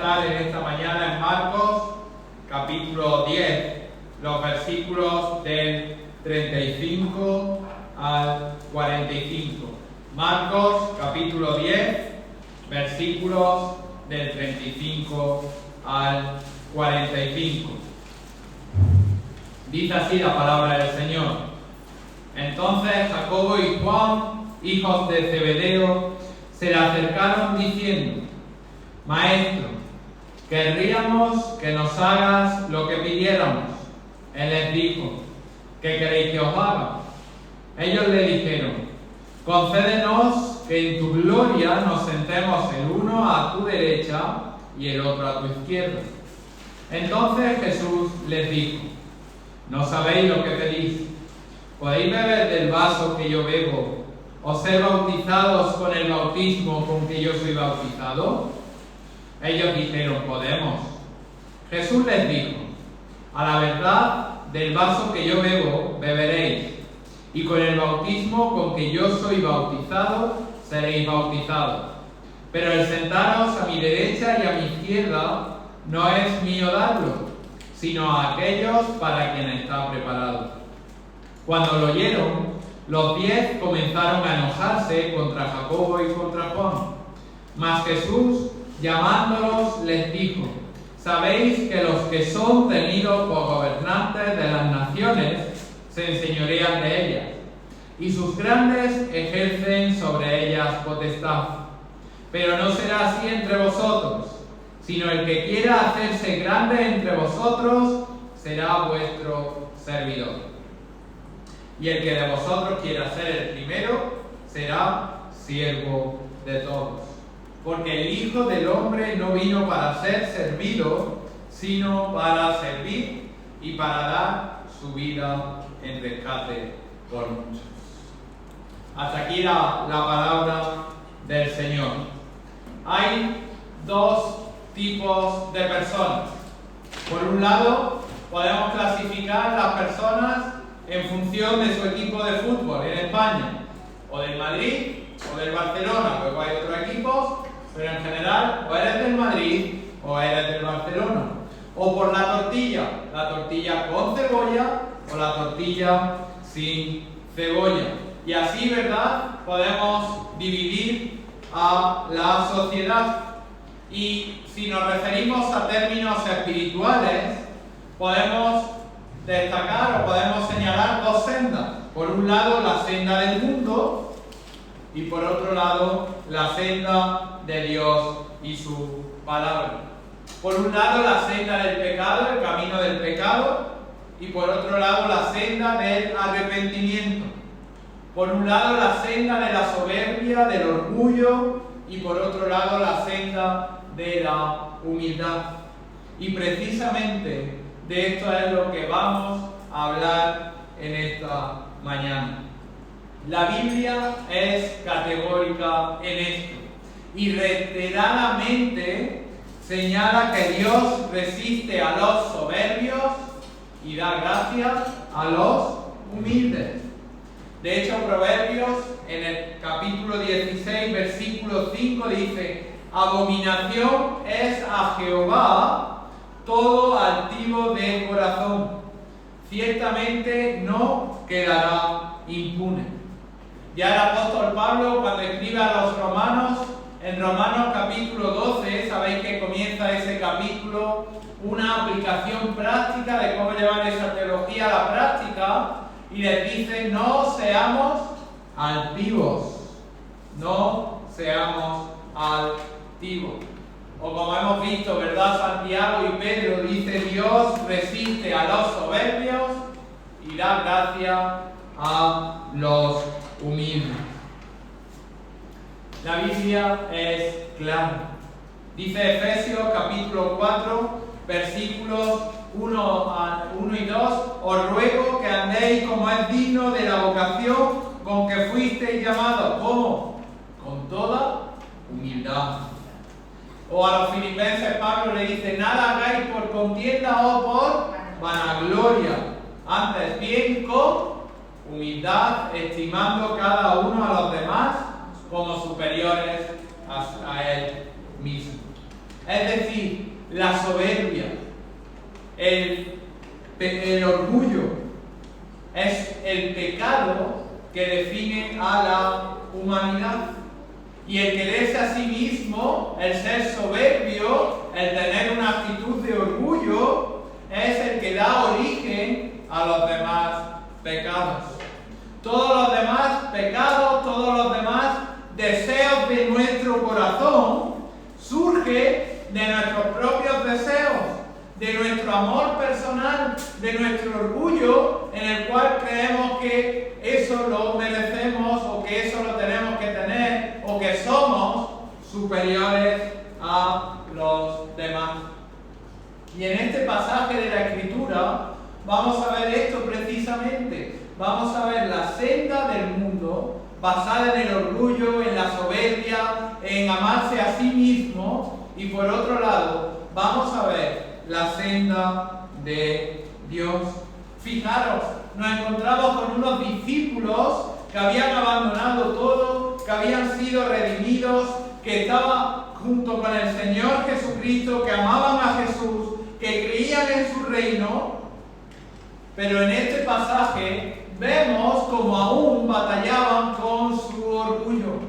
estar en esta mañana en Marcos, capítulo 10, los versículos del 35 al 45. Marcos, capítulo 10, versículos del 35 al 45. Dice así la palabra del Señor. Entonces Jacobo y Juan, hijos de Zebedeo, se le acercaron diciendo: Maestro, querríamos que nos hagas lo que pidiéramos. Él les dijo: ¿qué queréis que os haga? Ellos le dijeron: concédenos que en tu gloria nos sentemos el uno a tu derecha y el otro a tu izquierda. Entonces Jesús les dijo: no sabéis lo que pedís. ¿Podéis beber del vaso que yo bebo o ser bautizados con el bautismo con que yo soy bautizado? Ellos dijeron: podemos. Jesús les dijo: a la verdad, del vaso que yo bebo, beberéis, y con el bautismo con que yo soy bautizado, seréis bautizados. Pero el sentaros a mi derecha y a mi izquierda no es mío darlo, sino a aquellos para quienes está preparado. Cuando lo oyeron, los 10 comenzaron a enojarse contra Jacobo y contra Juan. Mas Jesús, llamándolos, les dijo: sabéis que los que son tenidos por gobernantes de las naciones se enseñorean de ellas, y sus grandes ejercen sobre ellas potestad. Pero no será así entre vosotros, sino el que quiera hacerse grande entre vosotros será vuestro servidor. Y el que de vosotros quiera ser el primero será siervo de todos. Porque el Hijo del Hombre no vino para ser servido, sino para servir y para dar su vida en rescate por muchos. Hasta aquí la palabra del Señor. Hay dos tipos de personas. Por un lado, podemos clasificar las personas en función de su equipo de fútbol en España, o del Madrid o del Barcelona. Luego hay otros equipos, pero en general o eres del Madrid o eres del Barcelona. O por la tortilla con cebolla o la tortilla sin cebolla. Y así, ¿verdad?, podemos dividir a la sociedad. Y si nos referimos a términos espirituales, podemos destacar o podemos señalar dos sendas. Por un lado, la senda del mundo, y por otro lado, la senda de Dios y su palabra. Por un lado, la senda del pecado, el camino del pecado, y por otro lado, la senda del arrepentimiento. Por un lado, la senda de la soberbia, del orgullo, y por otro lado, la senda de la humildad. Y precisamente de esto es lo que vamos a hablar en esta mañana. La Biblia es categórica en esto y reiteradamente señala que Dios resiste a los soberbios y da gracia a los humildes. De hecho, Proverbios en el capítulo 16, versículo 5 dice: abominación es a Jehová todo altivo de corazón, ciertamente no quedará impune. Ya el apóstol Pablo, cuando escribe a los romanos, en Romanos capítulo 12, sabéis que comienza ese capítulo una aplicación práctica de cómo llevar esa teología a la práctica, y les dice: no seamos altivos, no seamos altivos. O como hemos visto, ¿verdad?, Santiago y Pedro dice: Dios resiste a los soberbios y da gracia a los humildes. La Biblia es clara. Dice Efesios capítulo 4, versículos 1 y 2: os ruego que andéis como es digno de la vocación con que fuisteis llamados. ¿Cómo? Con toda humildad. O a los filipenses Pablo le dice: nada hagáis por contienda o por vanagloria, antes bien con humildad, estimando cada uno a los demás como superiores a él mismo. Es decir, la soberbia, el orgullo, es el pecado que define a la humanidad. Y el quererse a sí mismo, el ser soberbio, el tener una actitud de orgullo, es el que da origen a los demás pecados. Todos los demás pecados, todos los demás deseos de nuestro corazón surge de nuestros propios deseos, de nuestro amor personal, de nuestro orgullo, en el cual creemos que eso lo merecemos o que eso lo tenemos que tener o que somos superiores a los demás. Y en este pasaje de la Escritura vamos a ver esto precisamente. Vamos a ver la senda del mundo basada en el orgullo, en la soberbia, en amarse a sí mismo, y por otro lado vamos a ver la senda de Dios. Fijaros, nos encontramos con unos discípulos que habían abandonado todo, que habían sido redimidos, que estaban junto con el Señor Jesucristo, que amaban a Jesús, que creían en su reino, pero en este pasaje vemos como aún batallaban con su orgullo,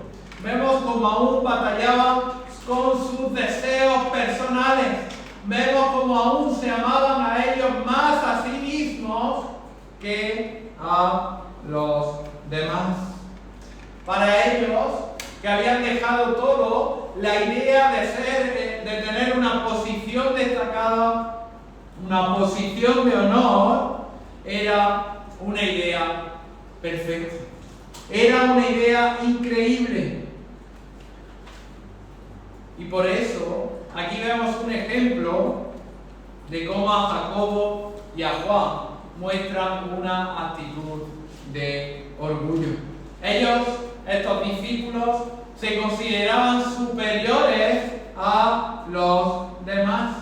vemos como aún batallaban con sus deseos personales, vemos como aún se amaban a ellos más a sí mismos que a los demás. Para ellos, que habían dejado todo, la idea de tener una posición destacada, una posición de honor, era una idea perfecta. Era una idea increíble. Y por eso, aquí vemos un ejemplo de cómo a Jacobo y a Juan muestran una actitud de orgullo. Ellos, estos discípulos, se consideraban superiores a los demás.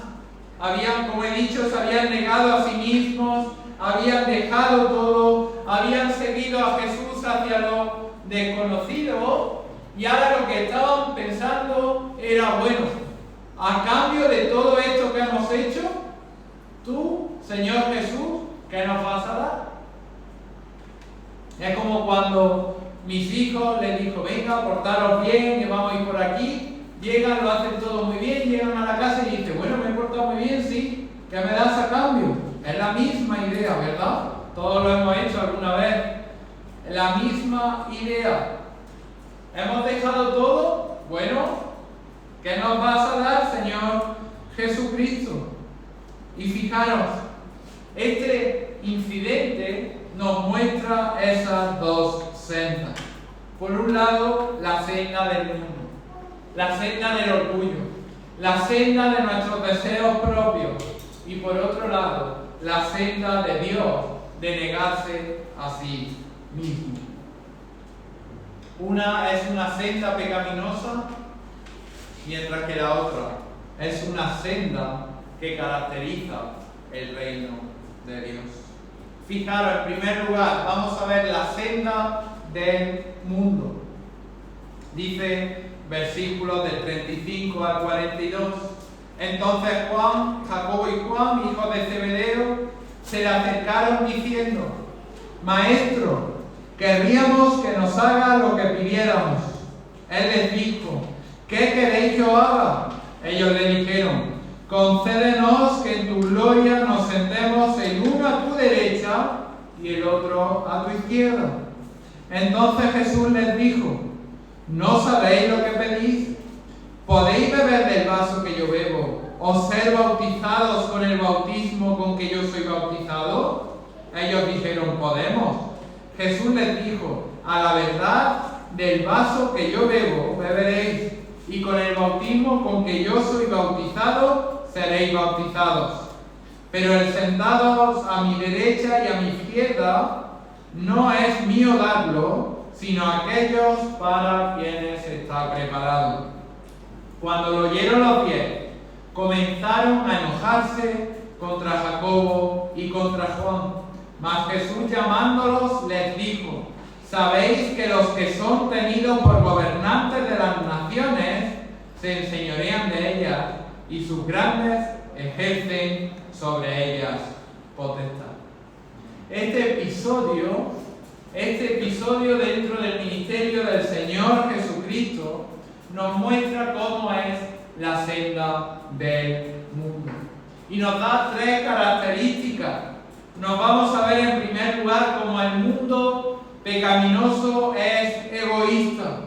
Habían, como he dicho, se habían negado a sí mismos, habían dejado todo, habían seguido a Jesús hacia lo desconocido, y ahora lo que estaban pensando era, bueno, a cambio de todo esto que hemos hecho, tú, Señor Jesús, ¿qué nos vas a dar? Es como cuando mis hijos les dijo, venga, portaros bien, que vamos a ir por aquí. Llegan, lo hacen todo muy bien, llegan a la casa y dicen, bueno, me he portado muy bien, sí, ¿qué me das a cambio? Es la misma idea, ¿verdad? Todos lo hemos hecho alguna vez. La misma idea. ¿Hemos dejado todo? Bueno, ¿qué nos vas a dar, Señor Jesucristo? Y fijaros, este incidente nos muestra esas dos sendas. Por un lado, la senda del mundo, la senda del orgullo, la senda de nuestros deseos propios, y por otro lado, la senda de Dios, de negarse a sí mismo. Una es una senda pecaminosa, mientras que la otra es una senda que caracteriza el reino de Dios. Fijaros, en primer lugar, vamos a ver la senda del mundo. Dice versículos del 35 al 42. Entonces Jacobo y Juan, hijos de Zebedeo, se le acercaron diciendo, Maestro, querríamos que nos haga lo que pidiéramos. Él les dijo, ¿qué queréis que os haga? Ellos le dijeron, concédenos que en tu gloria nos sentemos el uno a tu derecha y el otro a tu izquierda. Entonces Jesús les dijo, ¿no sabéis lo que pedís? ¿Podéis beber del vaso que yo bebo o ser bautizados con el bautismo con que yo soy bautizado? Ellos dijeron, podemos. Jesús les dijo, a la verdad, del vaso que yo bebo beberéis, y con el bautismo con que yo soy bautizado seréis bautizados. Pero el sentados a mi derecha y a mi izquierda no es mío darlo, sino aquellos para quienes está preparado. Cuando lo oyeron los 10, comenzaron a enojarse contra Jacobo y contra Juan. Mas Jesús llamándolos les dijo, ¿sabéis que los que son tenidos por gobernantes de las naciones se enseñorean de ellas y sus grandes ejercen sobre ellas potestad. Este episodio dentro del ministerio del Señor Jesucristo nos muestra cómo es la senda del mundo. Y nos da tres características. Nos vamos a ver en primer lugar cómo el mundo pecaminoso es egoísta.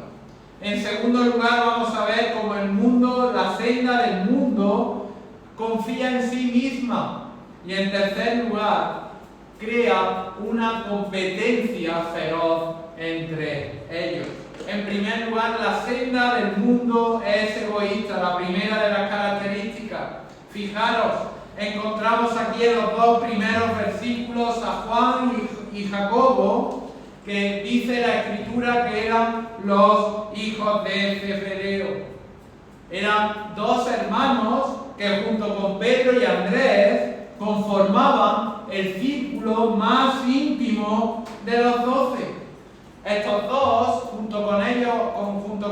En segundo lugar vamos a ver cómo el mundo, la senda del mundo, confía en sí misma. Y en tercer lugar, crea una competencia feroz entre ellos. En primer lugar, la senda del mundo es egoísta, la primera de las características. Fijaros, encontramos aquí en los dos primeros versículos a Juan y Jacobo, que dice la Escritura que eran los hijos de Zebedeo. Eran dos hermanos que junto con Pedro y Andrés conformaban el círculo más íntimo de los 12. Estos dos, junto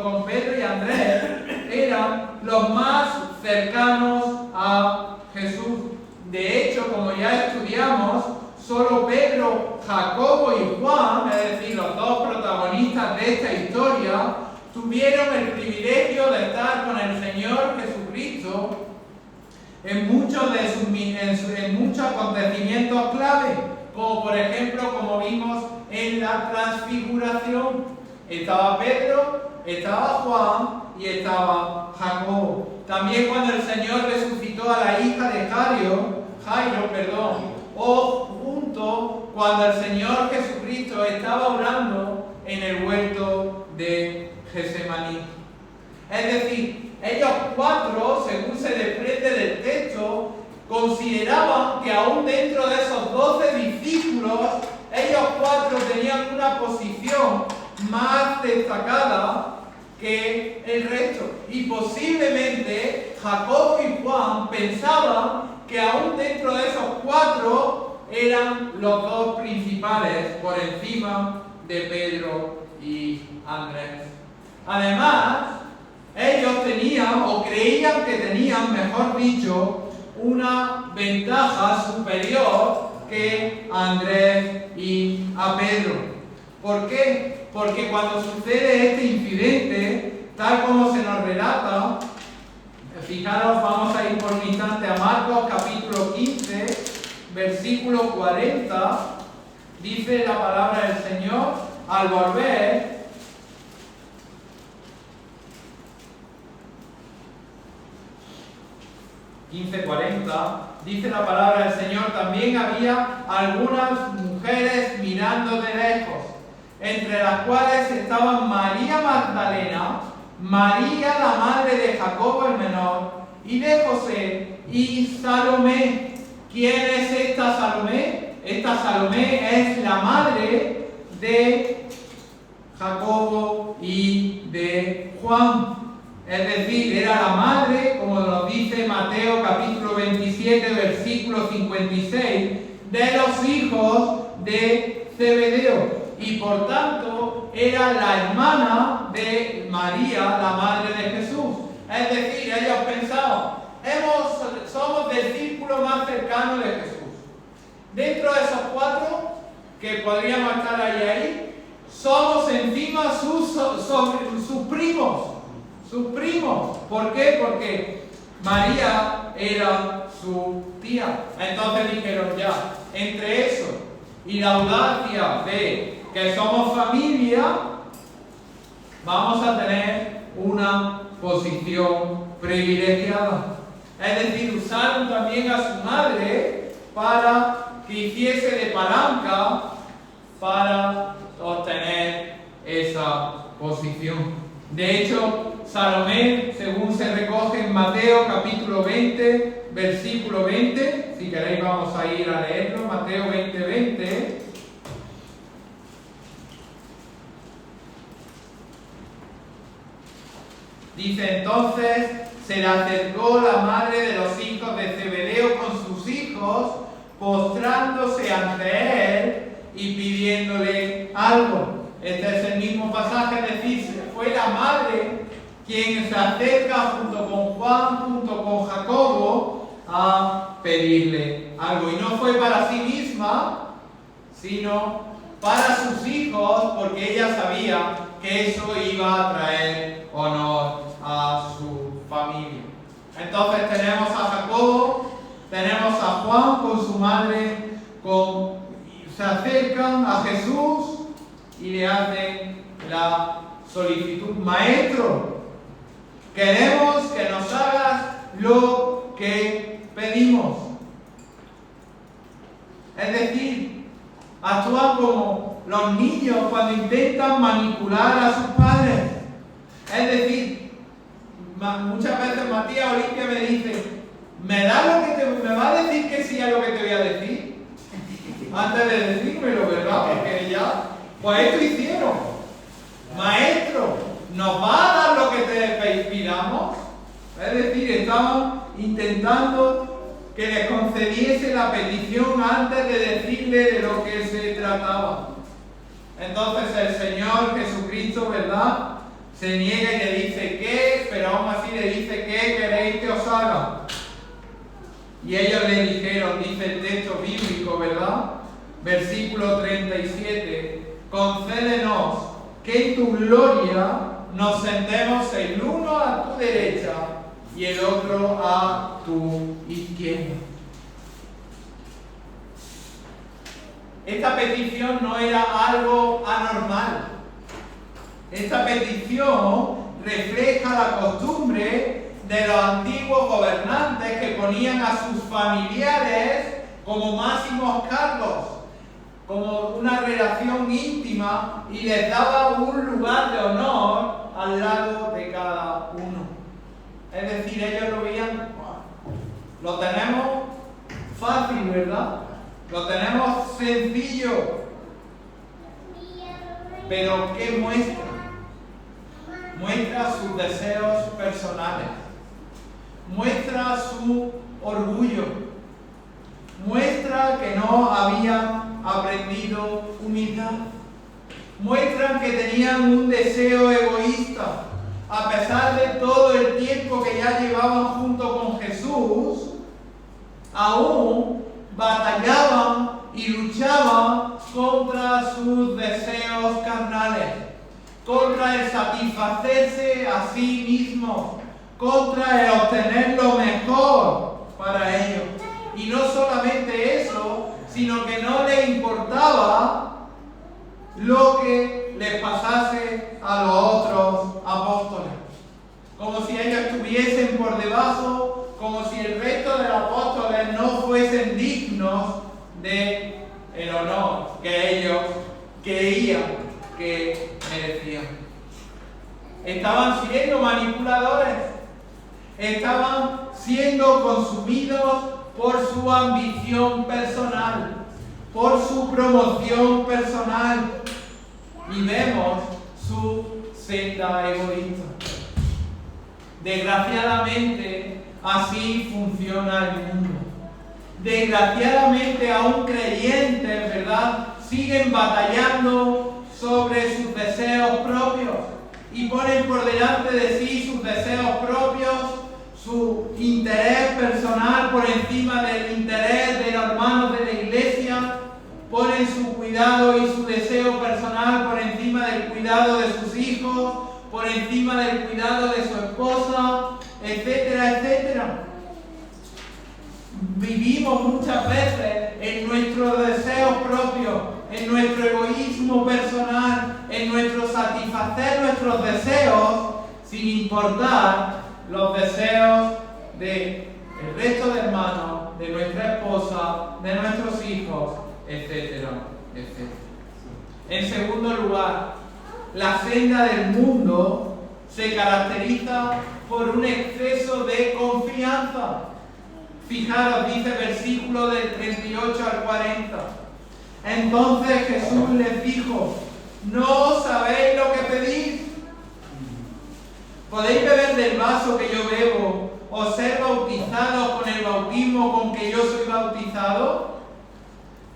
con Pedro y Andrés, eran los más cercanos a Jesús. De hecho, como ya estudiamos, solo Pedro, Jacobo y Juan, es decir, los dos protagonistas de esta historia, tuvieron el privilegio de estar con el Señor Jesucristo en muchos acontecimientos clave, como por ejemplo, como vimos en la transfiguración. Estaba Pedro, estaba Juan y estaba Jacobo. También cuando el Señor resucitó a la hija de Jairo, o junto cuando el Señor Jesucristo estaba orando en el huerto de Getsemaní. Es decir, ellos cuatro, según se desprende del texto, consideraban que aún dentro de esos 12 discípulos, ellos cuatro tenían una posición más destacada que el resto. Y posiblemente Jacobo y Juan pensaban que aún dentro de esos cuatro eran los dos principales por encima de Pedro y Andrés. Además, ellos tenían, o creían que tenían, mejor dicho, una ventaja superior que a Andrés y a Pedro. ¿Por qué? Porque cuando sucede este incidente, tal como se nos relata, fijaros, vamos a ir por un instante a Marcos capítulo 15, versículo 40, dice la palabra del Señor: al volver, dice la palabra del Señor, también había algunas mujeres mirando de lejos, entre las cuales estaban María Magdalena, María la madre de Jacobo el menor, y de José, y Salomé. ¿Quién es esta Salomé? Esta Salomé es la madre de Jacobo y de Juan. Es decir, era la madre, como nos dice Mateo capítulo 27, versículo 56, de los hijos de Zebedeo. Y por tanto, era la hermana de María, la madre de Jesús. Es decir, ellos pensaban, somos del círculo más cercano de Jesús. Dentro de esos cuatro, que podríamos estar ahí, somos encima sus primos. Sus primos. ¿Por qué? Porque María era su tía. Entonces dijeron ya, entre eso y la audacia de que somos familia, vamos a tener una posición privilegiada. Es decir, usaron también a su madre para que hiciese de palanca para obtener esa posición. De hecho, Salomé, según se recoge en Mateo capítulo 20, versículo 20, si queréis vamos a ir a leerlo, Mateo 20, 20. Dice: entonces se le acercó la madre de los hijos de Zebedeo con sus hijos, postrándose ante él y pidiéndole algo. Este es el mismo pasaje, es decir, fue la madre quien se acerca junto con Juan, junto con Jacobo, a pedirle algo. Y no fue para sí misma, sino para sus hijos, porque ella sabía que eso iba a traer honor a su familia. Entonces tenemos a Jacobo, tenemos a Juan con su madre, se acercan a Jesús y le hacen la solicitud: Maestro, queremos que nos hagas lo que pedimos. Es decir, actúan como los niños cuando intentan manipular a sus padres. Es decir, muchas veces Matías Olimpia me dice: ¿me va a decir que sí a lo que te voy a decir? Antes de decírmelo, ¿verdad? Porque ya, pues esto hicieron. Maestro, ¿nos va a dar lo que te pidamos? Es decir, estaban intentando que les concediese la petición antes de decirle de lo que se trataba. Entonces el Señor Jesucristo, ¿verdad?, se niega y le dice: ¿qué? Pero aún así le dice: ¿qué queréis que os haga? Y ellos le dijeron, dice el texto bíblico, ¿verdad? Versículo 37: concédenos que en tu gloria nos sentemos el uno a tu derecha y el otro a tu izquierda. Esta petición no era algo anormal. Esta petición refleja la costumbre de los antiguos gobernantes que ponían a sus familiares como máximos cargos, como una relación íntima, y les daba un lugar de honor al lado de cada uno. Es decir, ellos lo veían: lo tenemos fácil, ¿verdad? Lo tenemos sencillo. Pero ¿qué muestra? Muestra sus deseos personales. Muestra su orgullo. Muestra que no habían aprendido humildad. Muestran que tenían un deseo egoísta. A pesar de todo el tiempo que ya llevaban junto con Jesús, aún batallaban y luchaban contra sus deseos carnales, contra el satisfacerse a sí mismos, contra el obtener lo mejor para ellos. Y no solamente eso, sino que no les importaba lo que les pasase a los otros apóstoles. Como si ellos estuviesen por debajo, como si el resto de los apóstoles no fuesen dignos de el honor que ellos creían que merecían. Estaban siendo manipuladores, estaban siendo consumidos por su ambición personal, por su promoción personal, y vemos su senda egoísta. Desgraciadamente, así funciona el mundo. Desgraciadamente, aún creyentes, ¿verdad?, siguen batallando sobre sus deseos propios y ponen por delante de sí sus deseos propios, su interés personal por encima del interés de los hermanos de la iglesia, ponen su cuidado y su deseo personal por encima del cuidado de sus hijos, por encima del cuidado de su esposa, etcétera, etcétera. Vivimos muchas veces en nuestros deseos propios, en nuestro egoísmo personal, en nuestro satisfacer nuestros deseos, sin importar los deseos del resto de hermanos, de nuestra esposa, de nuestros hijos, etcétera, etcétera. En segundo lugar, la senda del mundo se caracteriza por un exceso de confianza. Fijaros, dice el versículo del 38 al 40. Entonces Jesús les dijo: ¿no sabéis lo que pedís? ¿Podéis beber del vaso que yo bebo o ser bautizados con el bautismo con que yo soy bautizado?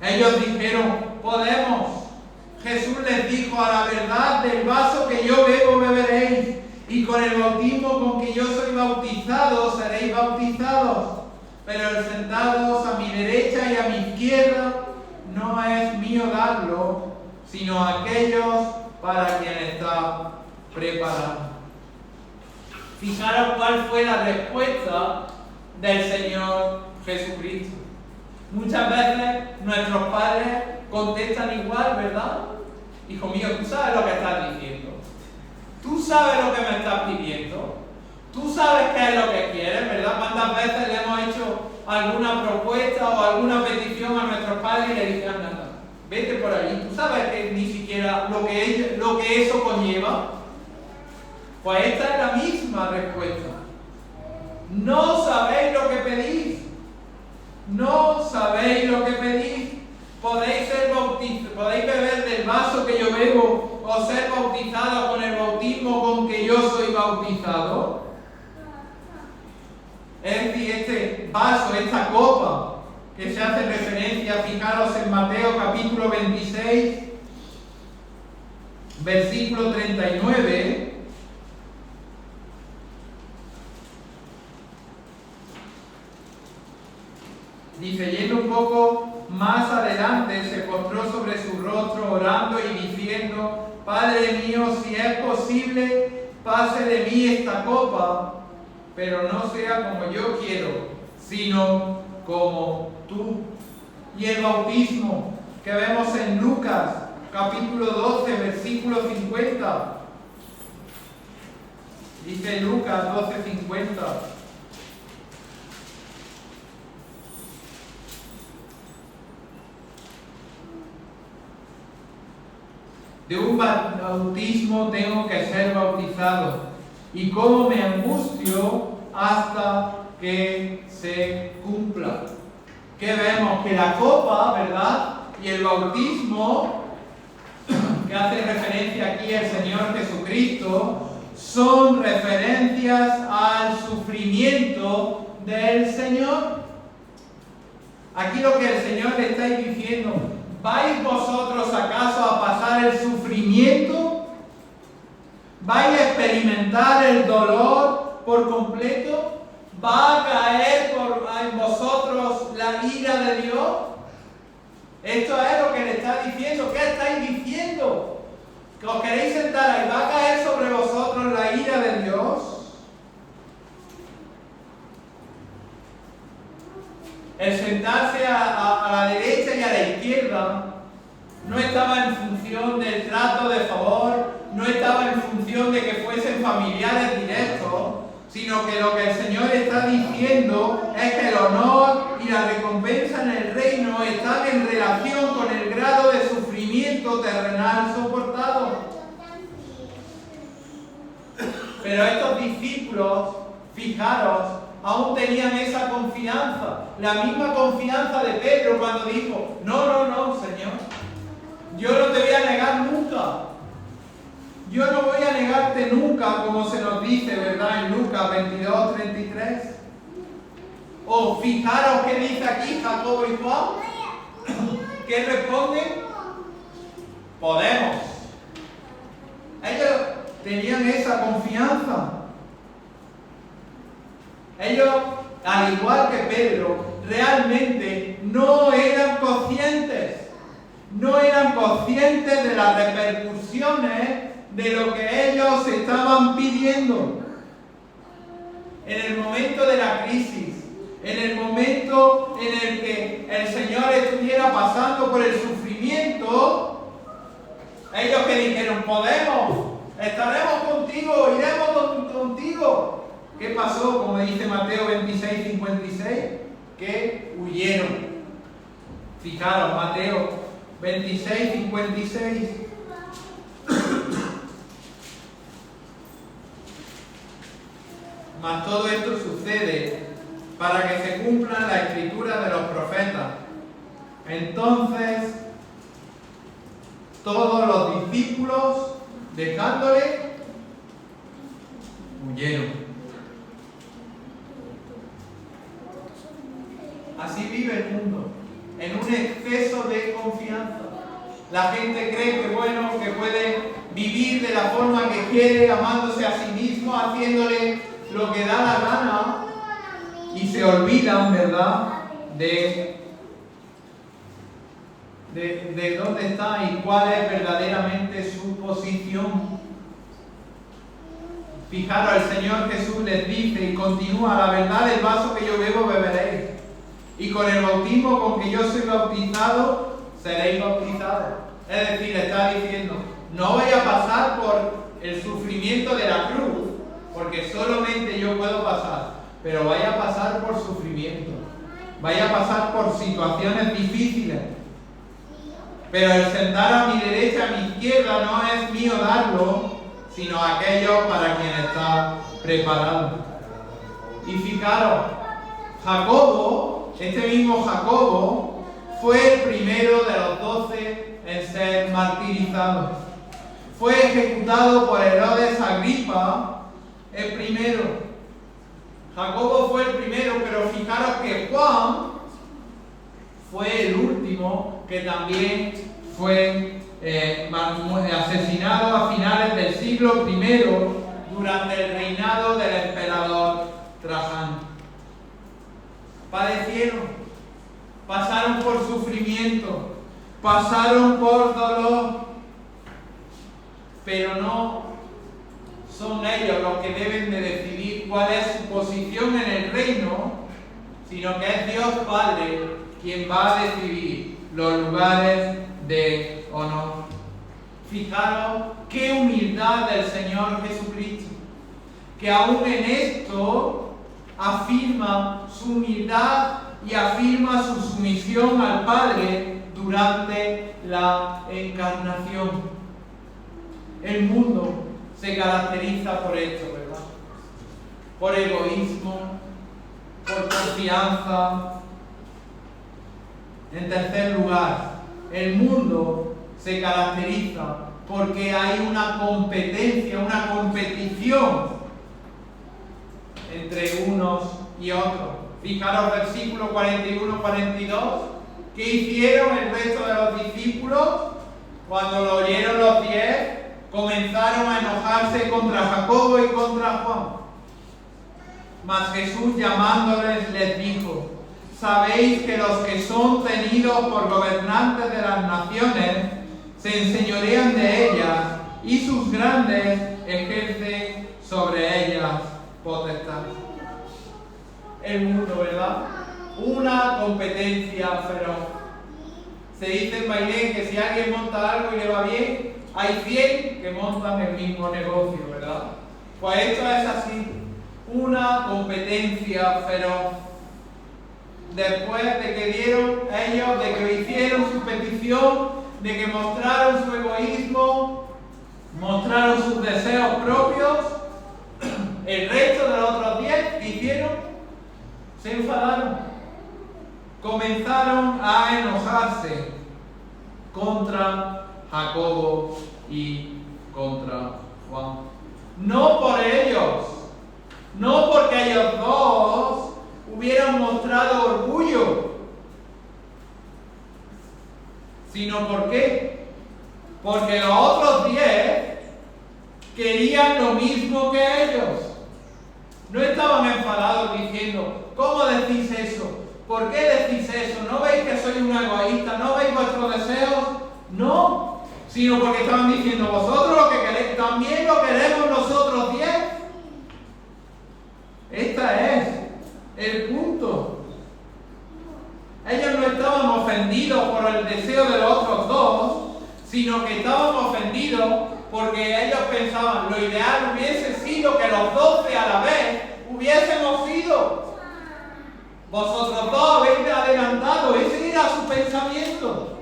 Ellos dijeron: podemos. Jesús les dijo: a la verdad, del vaso que yo bebo beberéis, y y con el bautismo con que yo soy bautizado seréis bautizados, pero el sentados a mi derecha y a mi izquierda no es mío darlo, sino a aquellos para quien está preparado. Fijaros cuál fue la respuesta del Señor Jesucristo. Muchas veces nuestros padres contestan igual, ¿verdad? Hijo mío, tú sabes lo que estás diciendo. Tú sabes lo que me estás pidiendo. Tú sabes qué es lo que quieres, ¿verdad? ¿Cuántas veces le hemos hecho alguna propuesta o alguna petición a nuestros padres y le dicen, anda, vete por allí? ¿Tú sabes que ni siquiera lo que eso conlleva? Pues esta es la misma respuesta. No sabéis lo que pedís. No sabéis lo que pedís. Podéis beber del vaso que yo bebo o ser bautizados con el bautismo con que yo soy bautizado. Es decir, este vaso, esta copa que se hace referencia, fijaros en Mateo capítulo 26, versículo 39. Dice, yendo un poco más adelante, se postró sobre su rostro orando y diciendo, Padre mío, si es posible, pase de mí esta copa, pero no sea como yo quiero, sino como tú. Y el bautismo que vemos en Lucas, capítulo 12, versículo 50. Dice Lucas 12, 50. De un bautismo tengo que ser bautizado, y cómo me angustio hasta que se cumpla. Que vemos que la copa, ¿verdad? Y el bautismo, que hace referencia aquí el Señor Jesucristo, son referencias al sufrimiento del Señor. Aquí lo que el Señor le está diciendo, ¿vais vosotros acaso a pasar el sufrimiento? ¿Vais a experimentar el dolor por completo? ¿Va a caer en vosotros la ira de Dios? Esto es lo que le está diciendo. ¿Qué estáis diciendo? ¿Que os queréis sentar ahí? ¿Va a caer sobre vosotros la ira de Dios? El sentarse a la derecha y a la izquierda no estaba en función del trato de favor, no estaba en función de que fuesen familiares directos, sino que lo que el Señor está diciendo es que el honor y la recompensa en el reino están en relación con el grado de sufrimiento terrenal soportado. Pero estos discípulos, fijaros, aún tenían esa confianza, la misma confianza de Pedro cuando dijo, no, Señor, yo no te voy a negar nunca. Yo no voy a negarte nunca, como se nos dice, ¿verdad? En Lucas 22, 33. O fijaros qué dice aquí Jacobo y Juan. ¿Qué responden? Podemos. Ellos tenían esa confianza. Ellos, al igual que Pedro, realmente no eran conscientes de las repercusiones de lo que ellos estaban pidiendo. En el momento de la crisis, en el momento en el que el Señor estuviera pasando por el sufrimiento, ellos que dijeron, podemos, estaremos contigo, iremos contigo. ¿Qué pasó? Como dice Mateo 26, 56, que huyeron. Fijaros, Mateo 26, 56. Mas todo esto sucede para que se cumpla la escritura de los profetas. Entonces, todos los discípulos, dejándole, huyeron. Así vive el mundo, en un exceso de confianza. La gente cree que bueno, que puede vivir de la forma que quiere, amándose a sí mismo, haciéndole lo que da la gana, y se olvidan, ¿verdad?, de dónde está y cuál es verdaderamente su posición. Fijaros, el Señor Jesús les dice y continúa: la verdad, el vaso que yo bebo beberéis, y con el bautismo con que yo soy bautizado seréis bautizados. Es decir, le está diciendo, no vais a pasar por el sufrimiento de la cruz, porque solamente yo puedo pasar, pero vais a pasar por sufrimiento, vais a pasar por situaciones difíciles. Pero el sentar a mi derecha, a mi izquierda, no es mío darlo, sino aquello para quien está preparado. Y fijaros, Jacobo, este mismo Jacobo, fue el primero de los 12 en ser martirizado. Fue ejecutado por Herodes Agripa, el primero. Jacobo fue el primero, pero fijaros que Juan fue el último que también fue asesinado a finales del siglo I durante el reinado del emperador Trajano. Padecieron, pasaron por sufrimiento, pasaron por dolor, pero no son ellos los que deben de decidir cuál es su posición en el reino, sino que es Dios Padre quien va a decidir los lugares de honor. Fijaros qué humildad del Señor Jesucristo, que aún en esto afirma su humildad y afirma su sumisión al Padre durante la encarnación. El mundo se caracteriza por esto, ¿verdad? Por egoísmo, por confianza. En tercer lugar, el mundo se caracteriza porque hay una competencia, una competición entre unos y otros. Fijaros versículos 41-42. ¿Qué hicieron el resto de los discípulos? Cuando lo oyeron los 10, comenzaron a enojarse contra Jacobo y contra Juan. Mas Jesús, llamándoles, les dijo: sabéis que los que son tenidos por gobernantes de las naciones se enseñorean de ellas, y sus grandes ejercen sobre ellas potestad. El mundo, ¿verdad? Una competencia feroz. Se dice en Bailén que si alguien monta algo y le va bien, hay 100 que montan el mismo negocio, ¿verdad? Pues esto es así, una competencia feroz. Después de que dieron ellos, de que hicieron su petición, de que mostraron su egoísmo, mostraron sus deseos propios, el resto de los otros 10 que hicieron, se enfadaron, comenzaron a enojarse contra Jacobo y contra Juan. No por ellos, no porque ellos dos hubieran mostrado orgullo, sino ¿por qué? Porque los otros 10 querían lo mismo que ellos. No estaban enfadados diciendo: ¿cómo decís eso? ¿Por qué decís eso? ¿No veis que soy un egoísta? ¿No veis vuestros deseos? No, sino porque estaban diciendo: vosotros lo que queréis, también lo queremos nosotros 10. Este es el punto. Ellos no estaban ofendidos por el deseo de los otros dos, sino que estaban ofendidos porque ellos pensaban: lo ideal hubiese sido que los 12 a la vez hubiésemos ido. Vosotros dos habéis adelantado, ese era su pensamiento.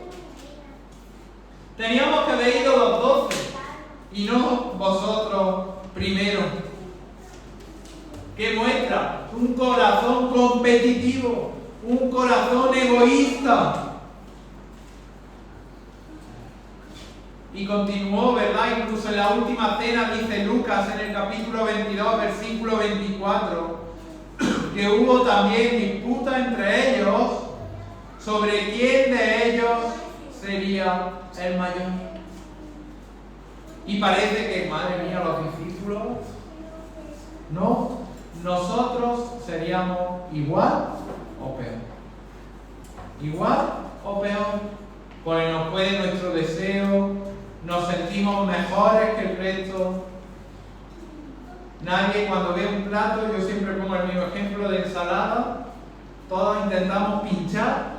Teníamos que haber ido los 12 y no vosotros primero. ¿Qué muestra? Un corazón competitivo, un corazón egoísta. Y continuó, ¿verdad? Incluso en la última cena, dice Lucas en el capítulo 22, versículo 24, que hubo también disputa entre ellos sobre quién de ellos sería sería el mayor. Y parece que, madre mía, los discípulos, no, nosotros seríamos igual o peor. Igual o peor, porque nos puede nuestro deseo, nos sentimos mejores que el resto. Nadie, cuando ve un plato, yo siempre pongo el mismo ejemplo de ensalada, todos intentamos pinchar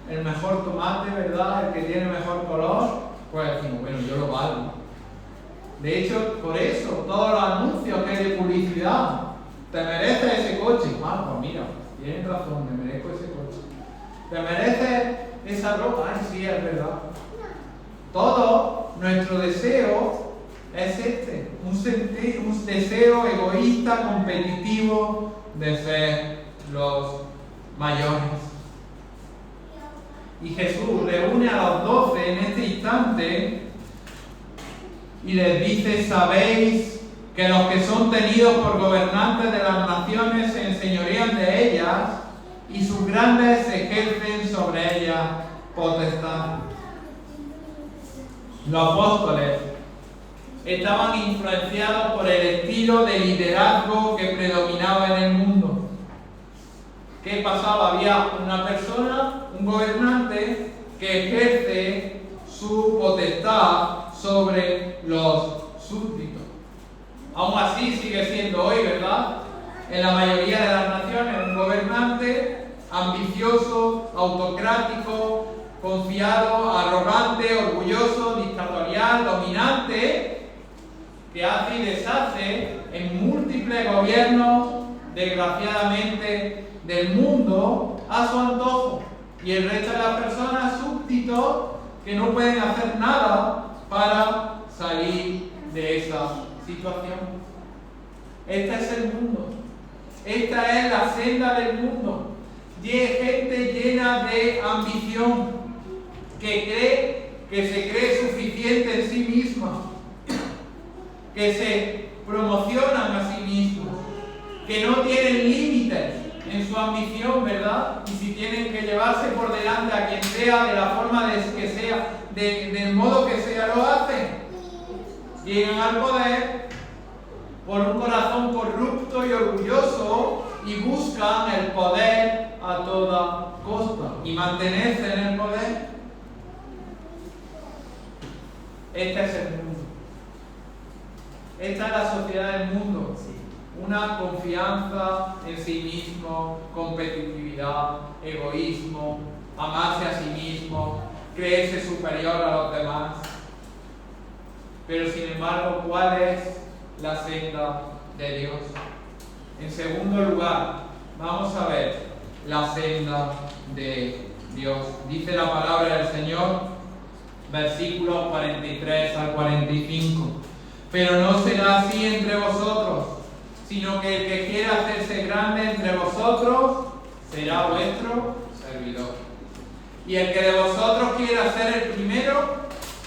el mejor tomate, ¿verdad? El que tiene mejor color, pues decimos, bueno, yo lo valgo. De hecho, por eso, todos los anuncios que hay de publicidad, te mereces ese coche. Ah, pues mira, tienes razón, me merezco ese coche. Te mereces esa ropa. Ay, sí, es verdad. Todo nuestro deseo es un deseo egoísta, competitivo de ser los mayores. Y Jesús reúne a los 12 en este instante y les dice: sabéis que los que son tenidos por gobernantes de las naciones se enseñorean de ellas y sus grandes ejercen sobre ellas potestad. Los apóstoles estaban influenciados por el estilo de liderazgo que predominaba en el mundo. ¿Qué pasaba? Había una persona, un gobernante, que ejerce su potestad sobre los súbditos. Aún así sigue siendo hoy, ¿verdad? En la mayoría de las naciones, un gobernante ambicioso, autocrático, confiado, arrogante, orgulloso, dictatorial, dominante, que hace y deshace en múltiples gobiernos, desgraciadamente, del mundo a su antojo. Y el resto de las personas, súbditos, que no pueden hacer nada para salir de esa situación. Este es el mundo. Esta es la senda del mundo. Gente llena de ambición, que se cree suficiente en sí misma, que se promocionan a sí mismos, que no tienen límites en su ambición, ¿verdad? Y si tienen que llevarse por delante a quien sea, de la forma que sea, del modo que sea, lo hacen. Llegan al poder por un corazón corrupto y orgulloso y buscan el poder a toda costa y mantenerse en el poder. Este es el mundo. Esta es la sociedad del mundo. Una confianza en sí mismo, competitividad, egoísmo, amarse a sí mismo, creerse superior a los demás. Pero sin embargo, ¿cuál es la senda de Dios? En segundo lugar, vamos a ver la senda de Dios. Dice la palabra del Señor, versículos 43 al 45. Pero no será así entre vosotros, sino que el que quiera hacerse grande entre vosotros será vuestro servidor. Y el que de vosotros quiera ser el primero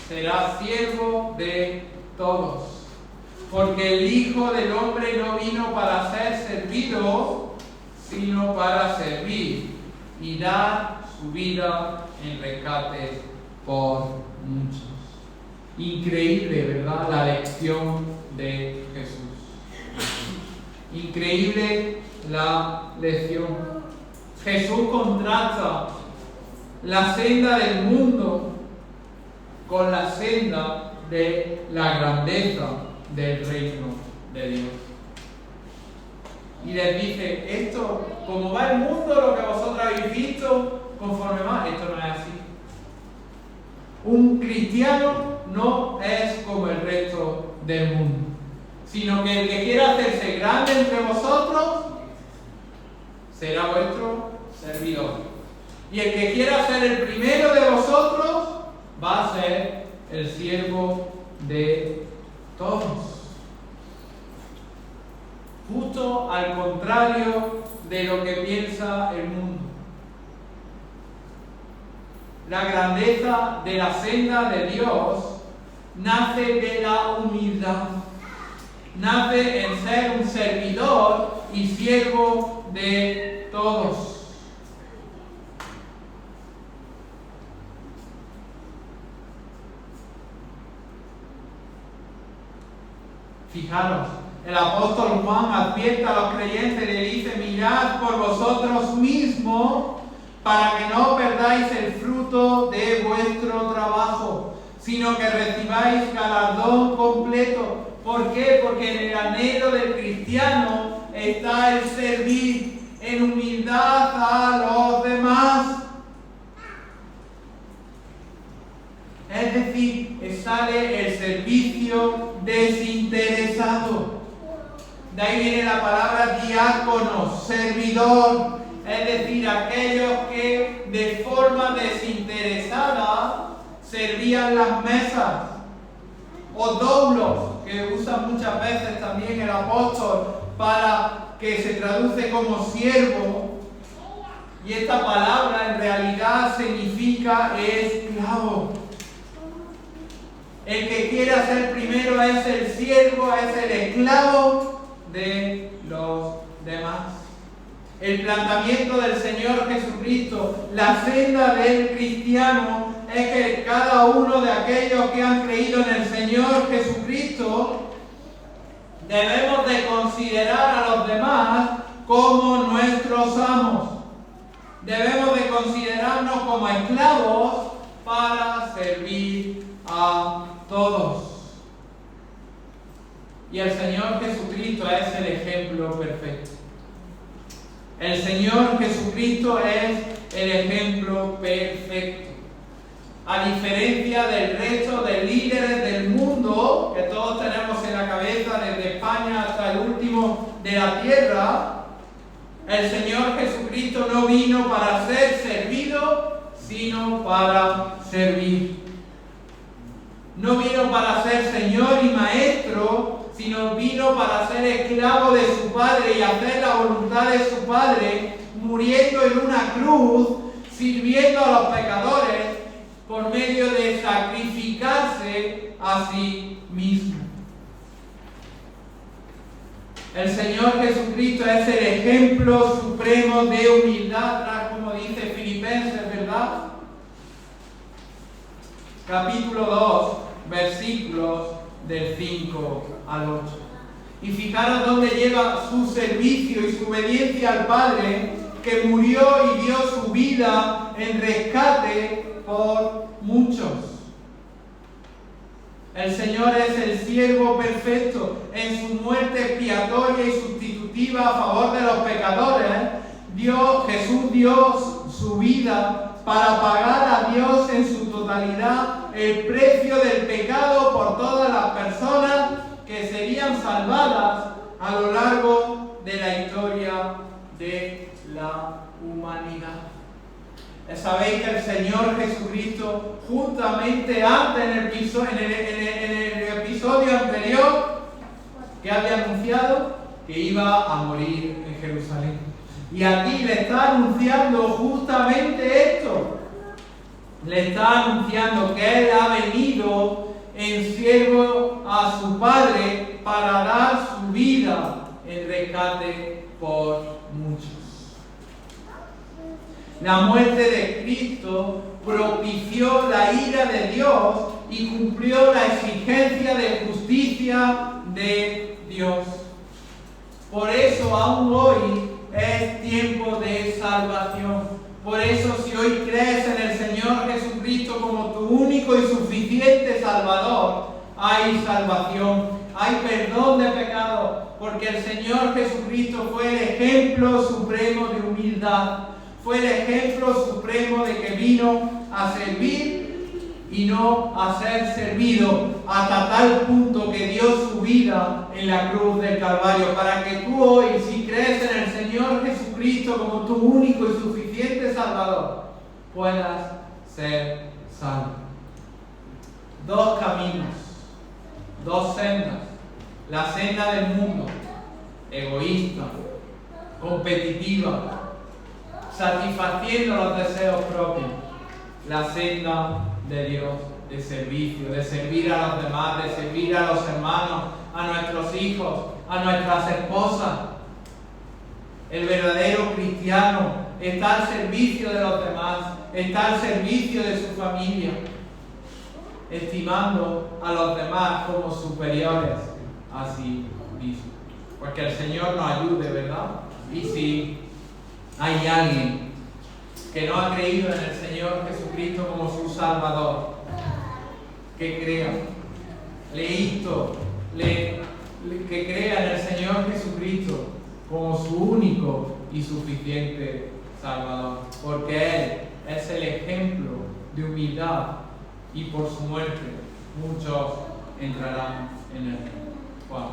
será siervo de todos. Porque el Hijo del Hombre no vino para ser servido, sino para servir y dar su vida en rescate por muchos. Increíble, ¿verdad? La lección de Jesús. Increíble la lección. Jesús contrasta la senda del mundo con la senda de la grandeza del reino de Dios. Y les dice, esto, como va el mundo, lo que vosotros habéis visto, conforme va, esto no es así. Un cristiano no es como el resto del mundo, sino que el que quiera hacerse grande entre vosotros será vuestro servidor. Y el que quiera ser el primero de vosotros va a ser el siervo de todos. Justo al contrario de lo que piensa el mundo. La grandeza de la senda de Dios nace de la humildad. Nace en ser un servidor y siervo de todos. Fijaros, el apóstol Juan advierte a los creyentes y le dice: mirad por vosotros mismos para que no perdáis el fruto de vuestro trabajo, sino que recibáis galardón completo. ¿Por qué? Porque en el anhelo del cristiano está el servir en humildad a los demás. Es decir, sale el servicio desinteresado. De ahí viene la palabra diácono, servidor. Es decir, aquellos que de forma desinteresada servían las mesas. O doulos, que usa muchas veces también el apóstol, para que se traduce como siervo. Y esta palabra en realidad significa esclavo. El que quiera ser primero es el siervo, es el esclavo de los demás. El planteamiento del Señor Jesucristo, la senda del cristiano, es que cada uno de aquellos que han creído en el Señor Jesucristo debemos de considerar a los demás como nuestros amos. Debemos de considerarnos como esclavos para servir a todos. Y el Señor Jesucristo es el ejemplo perfecto. El Señor Jesucristo es el ejemplo perfecto. A diferencia del resto de líderes del mundo, que todos tenemos en la cabeza, desde España hasta el último de la tierra, el Señor Jesucristo no vino para ser servido, sino para servir. No vino para ser Señor y Maestro, sino vino para ser esclavo de su Padre y hacer la voluntad de su Padre, muriendo en una cruz, sirviendo a los pecadores, por medio de sacrificarse a sí mismo. El Señor Jesucristo es el ejemplo supremo de humildad, como dice Filipenses, ¿verdad? Capítulo 2, versículos del 5 al 8. Y fijaros dónde lleva su servicio y su obediencia al Padre, que murió y dio su vida en rescate por muchos. El Señor es el siervo perfecto. En su muerte expiatoria y sustitutiva a favor de los pecadores, Jesús dio su vida para pagar a Dios en su totalidad el precio del pecado por todas las personas que serían salvadas a lo largo de la historia de la humanidad. Sabéis que el Señor Jesucristo, justamente antes en el episodio anterior, que había anunciado que iba a morir en Jerusalén. Y aquí le está anunciando justamente esto. Le está anunciando que Él ha venido en siervo a su Padre para dar su vida en rescate por muchos. La muerte de Cristo propició la ira de Dios y cumplió la exigencia de justicia de Dios. Por eso aún hoy es tiempo de salvación. Por eso si hoy crees en el Señor Jesucristo como tu único y suficiente Salvador, hay salvación, hay perdón de pecados, porque el Señor Jesucristo fue el ejemplo supremo de humildad. Fue el ejemplo supremo de que vino a servir y no a ser servido, hasta tal punto que dio su vida en la cruz del Calvario, para que tú hoy, si crees en el Señor Jesucristo como tu único y suficiente Salvador, puedas ser salvo. Dos caminos, dos sendas. La senda del mundo, egoísta, competitiva, satisfaciendo los deseos propios. La senda de Dios, de servicio, de servir a los demás, de servir a los hermanos, a nuestros hijos, a nuestras esposas. El verdadero cristiano está al servicio de los demás, está al servicio de su familia, estimando a los demás como superiores así dice. Pues que el Señor nos ayude, ¿verdad? Y si hay alguien que no ha creído en el Señor Jesucristo como su Salvador, que crea, que crea en el Señor Jesucristo como su único y suficiente Salvador, porque Él es el ejemplo de humildad y por su muerte muchos entrarán en el Juan.